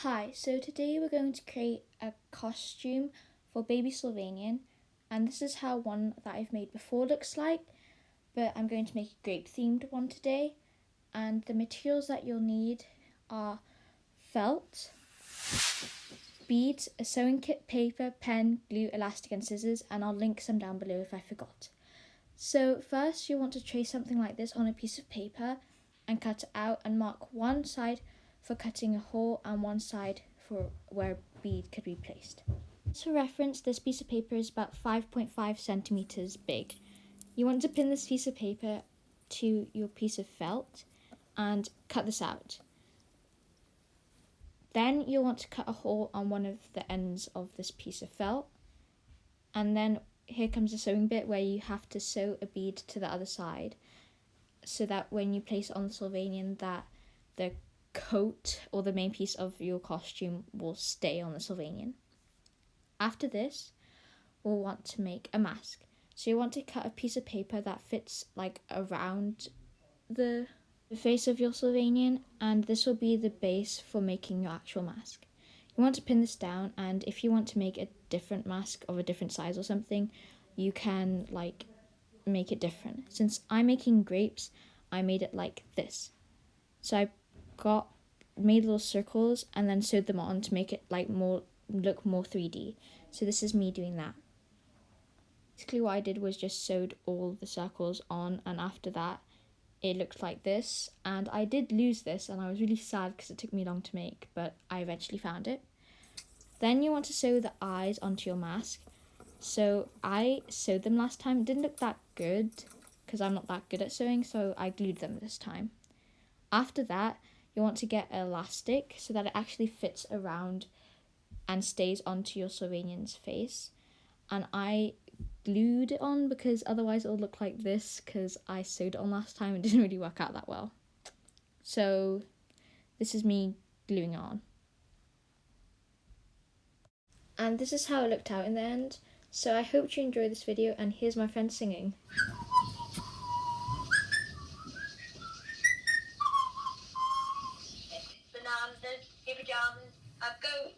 Hi, so today we're going to create a costume for baby Sylvanian, and this is how one that I've made before looks like, but I'm going to make a grape themed one today. And the materials that you'll need are felt, beads, a sewing kit, paper, pen, glue, elastic and scissors, and I'll link some down below if I forgot. So first you want to trace something like this on a piece of paper and cut it out and mark one side for cutting a hole and one side for where a bead could be placed. For reference, this piece of paper is about 5.5 centimeters big. You want to pin this piece of paper to your piece of felt and cut this out. Then you'll want to cut a hole on one of the ends of this piece of felt, and then here comes the sewing bit where you have to sew a bead to the other side so that when you place it on the Sylvanian that the coat or the main piece of your costume will stay on the Sylvanian. After this, we'll want to make a mask. So you want to cut a piece of paper that fits like around the face of your Sylvanian, and this will be the base for making your actual mask. You want to pin this down, and if you want to make a different mask of a different size or something, you can like make it different. Since I'm making grapes, I made it like this. So I made little circles and then sewed them on to make it like look more 3D. So this is me doing that. Basically what I did was just sewed all the circles on, and after that it looked like this, and I did lose this and I was really sad because it took me long to make, but I eventually found it. Then you want to sew the eyes onto your mask. So I sewed them last time. It didn't look that good because I'm not that good at sewing, so I glued them this time. After that, you want to get elastic so that it actually fits around and stays onto your Sylvanian's face. And I glued it on because otherwise it'll look like this because I sewed it on last time and it didn't really work out that well. So this is me gluing it on. And this is how it looked out in the end. So I hope you enjoyed this video, and here's my friend singing. Bananas, pajamas, a goat.